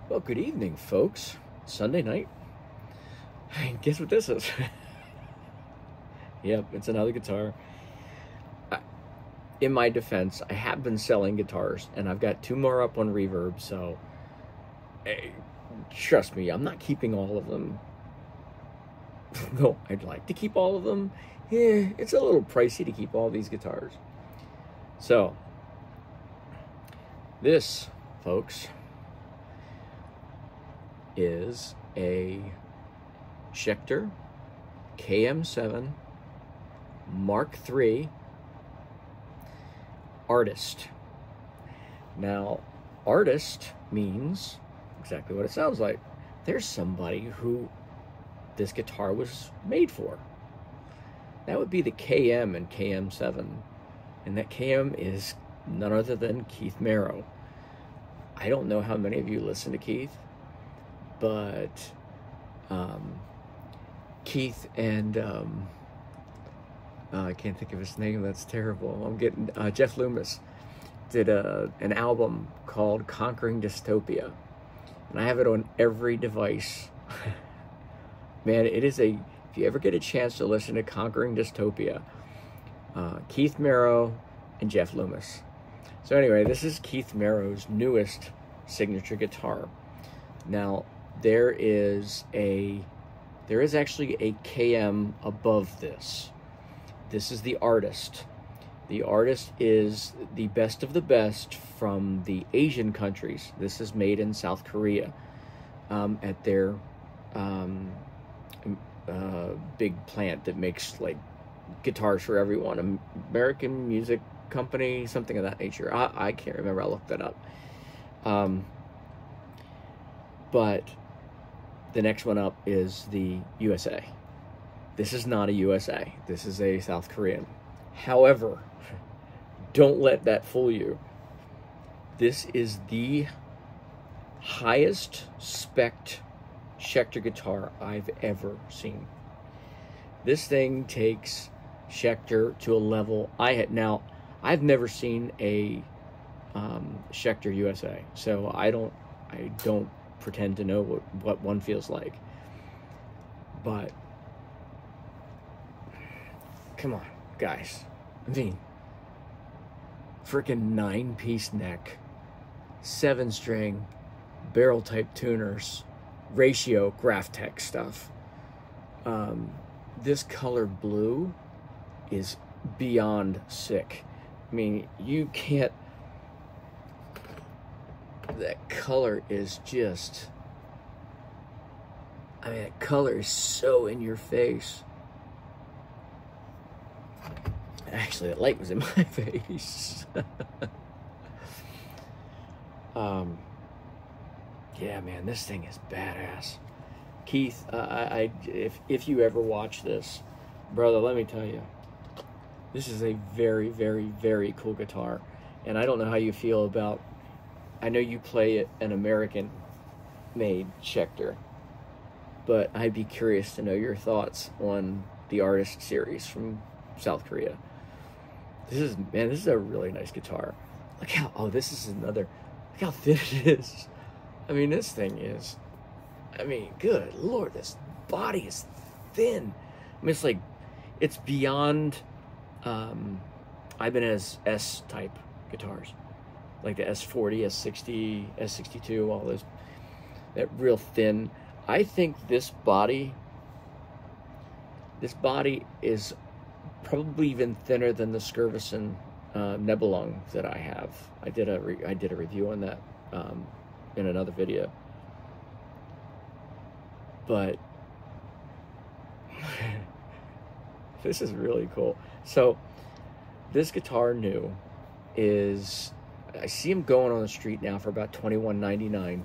Well, good evening, folks. Sunday night. Guess what this is? Yep, it's another guitar. In my defense, I have been selling guitars, and I've got 2 more up on Reverb, so trust me, I'm not keeping all of them. No, I'd like to keep all of them. Yeah, it's a little pricey to keep all these guitars. So, this, folks, is a Schecter Km7 Mark III Artist. Now, artist means exactly what it sounds like. There's somebody who this guitar was made for. That would be the KM and Km7. And that KM is none other than Keith Merrow. I don't know how many of you listen to Keith, but Keith and I can't think of his name. That's terrible. I'm getting Jeff Loomis did an album called Conquering Dystopia, and I have it on every device. Man, it is a. If you ever get a chance to listen to Conquering Dystopia, Keith Merrow and Jeff Loomis. So anyway, this is Keith Merrow's newest signature guitar. Now, there is actually a KM above this. This is the Artist. The Artist is the best of the best from the Asian countries. This is made in South Korea at their big plant that makes like guitars for everyone. American Music Company, something of that nature. I can't remember. I looked that up. But the next one up is the USA. This is not a USA. This is a South Korean. However, don't let that fool you. This is the highest spec'd Schecter guitar I've ever seen. This thing takes Schecter to a level I've never seen a Schecter USA, so I don't pretend to know what one feels like. But come on, guys. I mean, freaking 9-piece neck, 7-string, barrel type tuners, ratio Graphtec stuff. This color blue is beyond sick. I mean, you can't. That color is just. I mean, that color is so in your face. Actually, the light was in my face. Yeah, man, this thing is badass. Keith, if you ever watch this, brother, let me tell you, this is a very, very, very cool guitar. And I don't know how you feel about. I know you play an American-made Schecter, but I'd be curious to know your thoughts on the Artist series from South Korea. This is a really nice guitar. Look how, this is another, look how thin it is. I mean, this thing is, good Lord, this body is thin. I mean, it's beyond Ibanez S-type guitars. Like the S40, S60, S62, all those, that real thin. I think this body is probably even thinner than the Skirvison Nebelung that I have. I did a review on that in another video. But this is really cool. So this guitar new is, I see him going on the street now for about $21.99.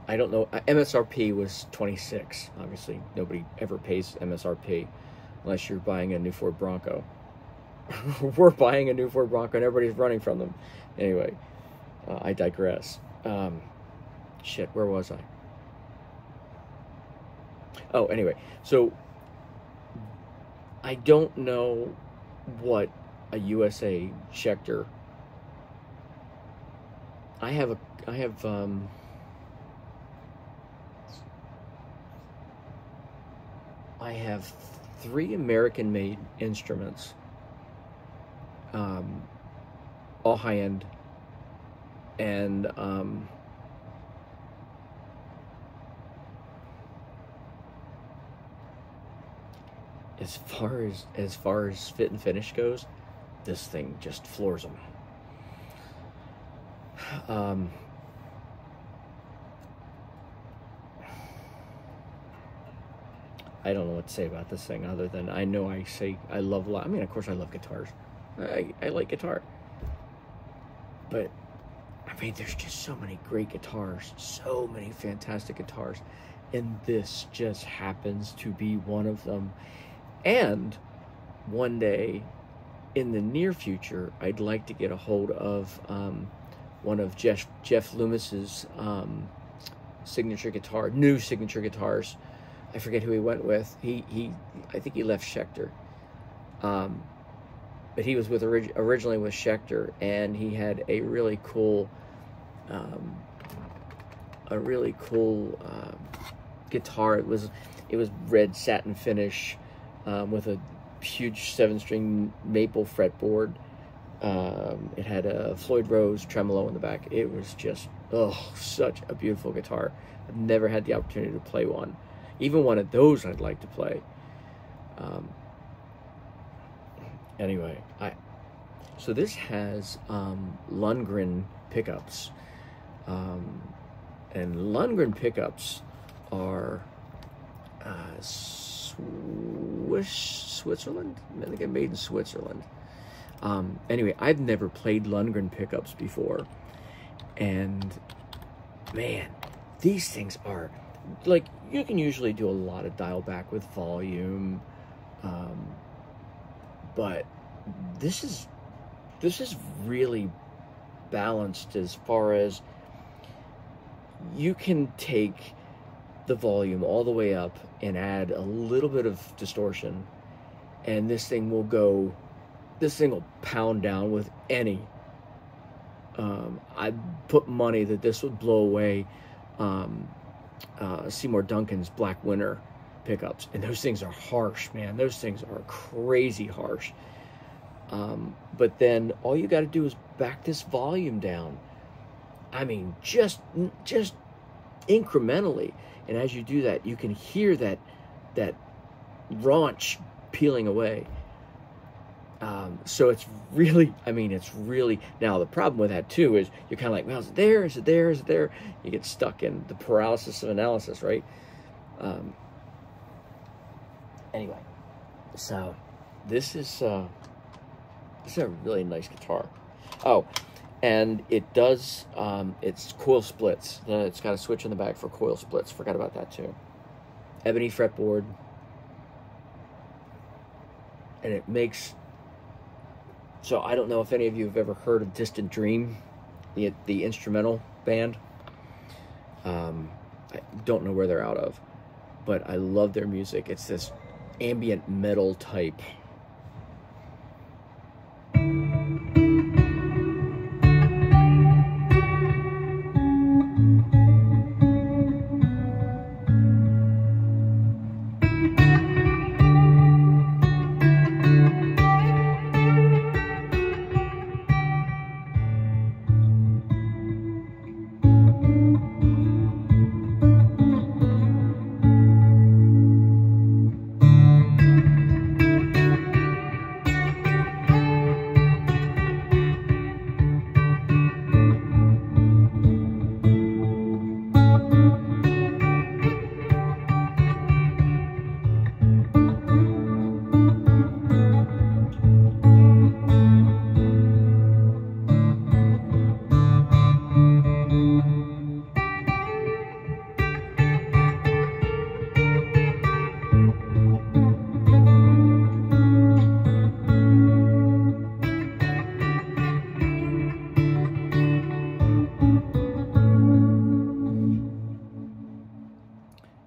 I don't know. MSRP was $26. Obviously, nobody ever pays MSRP unless you're buying a new Ford Bronco. We're buying a new Ford Bronco and everybody's running from them. Anyway, I digress. Shit, where was I? Oh, anyway, so I don't know what a USA Schecter I have I have 3 American-made instruments, all high-end, and as far as fit and finish goes, this thing just floors them. I don't know what to say about this thing other than I know I say I love. I mean, of course, I love guitars. I like guitar, but I mean, there's just so many great guitars, so many fantastic guitars, and this just happens to be one of them. And one day, in the near future, I'd like to get a hold of one of Jeff Loomis's signature guitars. I forget who he went with. I think he left Schecter, but he was with originally with Schecter, and he had a really cool guitar. It was red satin finish with a huge 7-string maple fretboard. It had a Floyd Rose tremolo in the back. It was just such a beautiful guitar. I've never had the opportunity to play one. Even one of those I'd like to play. Anyway, so this has Lundgren pickups, and Lundgren pickups are Switzerland. I think they're made in Switzerland. Anyway, I've never played Lundgren pickups before, and man, these things are like, you can usually do a lot of dial back with volume, but this is really balanced as far as you can take the volume all the way up and add a little bit of distortion, and this thing will pound down with any. I put money that this would blow away Seymour Duncan's Black Winter pickups, and those things are harsh, man. Those things are crazy harsh. But then all you got to do is back this volume down. I mean, just incrementally, and as you do that, you can hear that raunch peeling away. So it's really, now the problem with that too is you're kind of like, well, is it there? Is it there? Is it there? You get stuck in the paralysis of analysis, right? Anyway, so this is a really nice guitar. Oh, and it does, it's coil splits. It's got a switch in the back for coil splits. Forgot about that too. Ebony fretboard. And it makes, so I don't know if any of you have ever heard of Distant Dream, the instrumental band. I don't know where they're out of, but I love their music. It's this ambient metal type.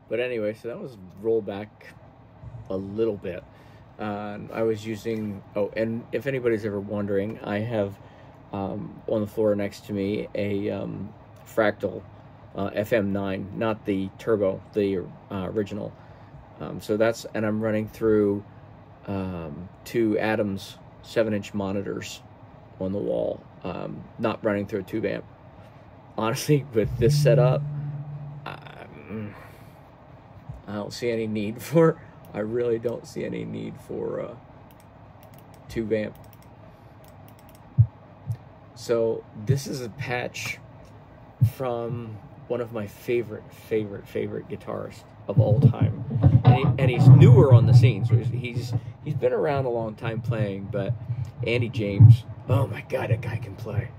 But anyway, so that was roll back a little bit. I was using, and if anybody's ever wondering, I have on the floor next to me a Fractal FM9, not the turbo, the original. So that's, and I'm running through 2 Adams 7-inch monitors on the wall, not running through a tube amp. Honestly, with this setup, I don't see any need for, I really don't see any need for tube amp. So this is a patch from one of my favorite guitarists of all time, and he's newer on the scene. So he's been around a long time playing, but Andy James, oh my God, that guy can play.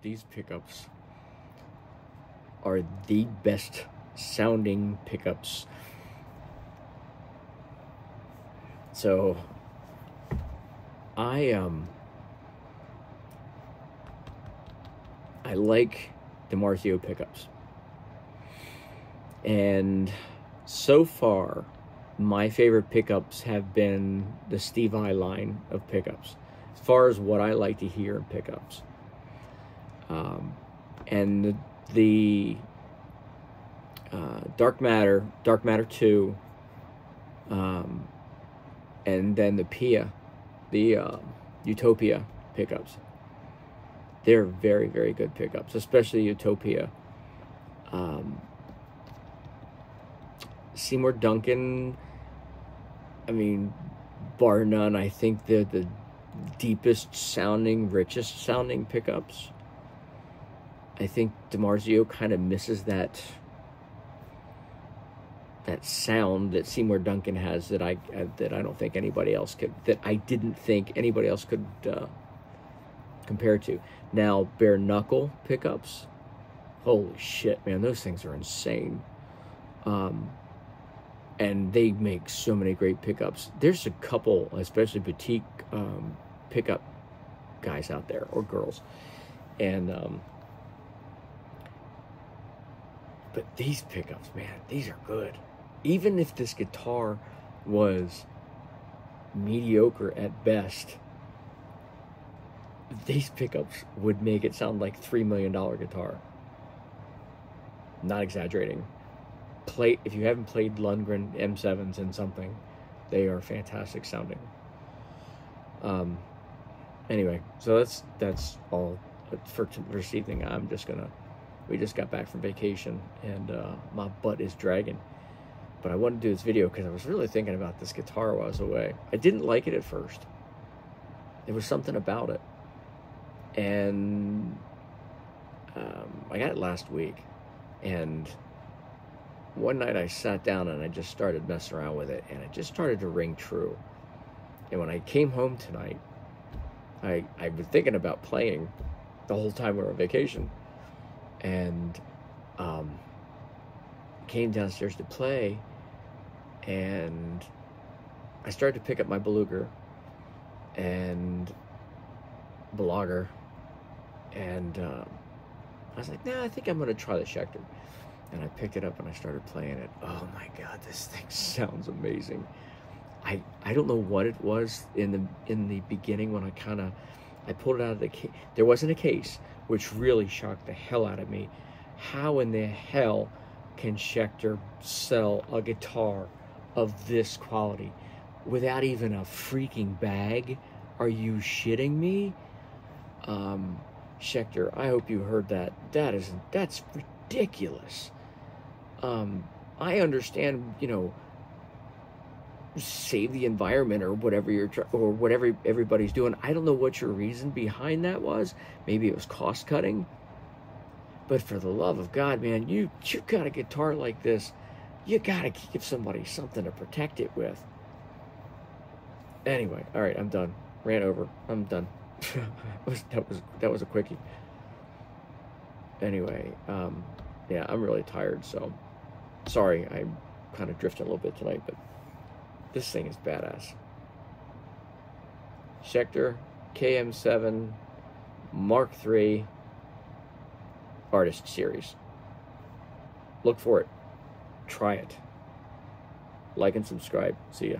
These pickups are the best sounding pickups. So I like DiMarzio pickups, and so far my favorite pickups have been the Steve I line of pickups, as far as what I like to hear in pickups. And the Dark Matter 2, and then the Pia, the Utopia pickups. They're very good pickups, especially Utopia. Seymour Duncan, I mean, bar none, I think they're the deepest sounding, richest sounding pickups. I think DiMarzio kind of misses that sound that Seymour Duncan has that I don't think anybody else could, that I didn't think anybody else could compare to. Now, bare knuckle pickups, holy shit, man, those things are insane. And they make so many great pickups. There's a couple, especially boutique pickup guys out there, or girls, and but these pickups, man, these are good. Even if this guitar was mediocre at best, these pickups would make it sound like $3 million guitar. Not exaggerating. If you haven't played Lundgren M7s in something, they are fantastic sounding. Anyway, so that's all for this evening. We just got back from vacation, and my butt is dragging. But I wanted to do this video because I was really thinking about this guitar while I was away. I didn't like it at first. There was something about it. And I got it last week. And one night I sat down and I just started messing around with it, and it just started to ring true. And when I came home tonight, I was thinking about playing the whole time we were on vacation. And came downstairs to play, and I started to pick up my Beluga and Blogger, and I was like, nah, I think I'm going to try the Schecter. And I picked it up and I started playing it. Oh my God, this thing sounds amazing. I don't know what it was in the beginning when I pulled it out of the case. There wasn't a case, which really shocked the hell out of me. How in the hell can Schecter sell a guitar of this quality without even a freaking bag? Are you shitting me? Schecter, I hope you heard that. That's ridiculous. I understand, you know, save the environment or whatever whatever everybody's doing. I don't know what your reason behind that was. Maybe it was cost cutting. But for the love of God, man, you got a guitar like this, you gotta give somebody something to protect it with. Anyway, all right, I'm done. Ran over. I'm done. that was a quickie. Anyway, yeah, I'm really tired, so sorry I kind of drifted a little bit tonight, but this thing is badass. Schecter Km7 Mark III Artist Series. Look for it. Try it. Like and subscribe. See ya.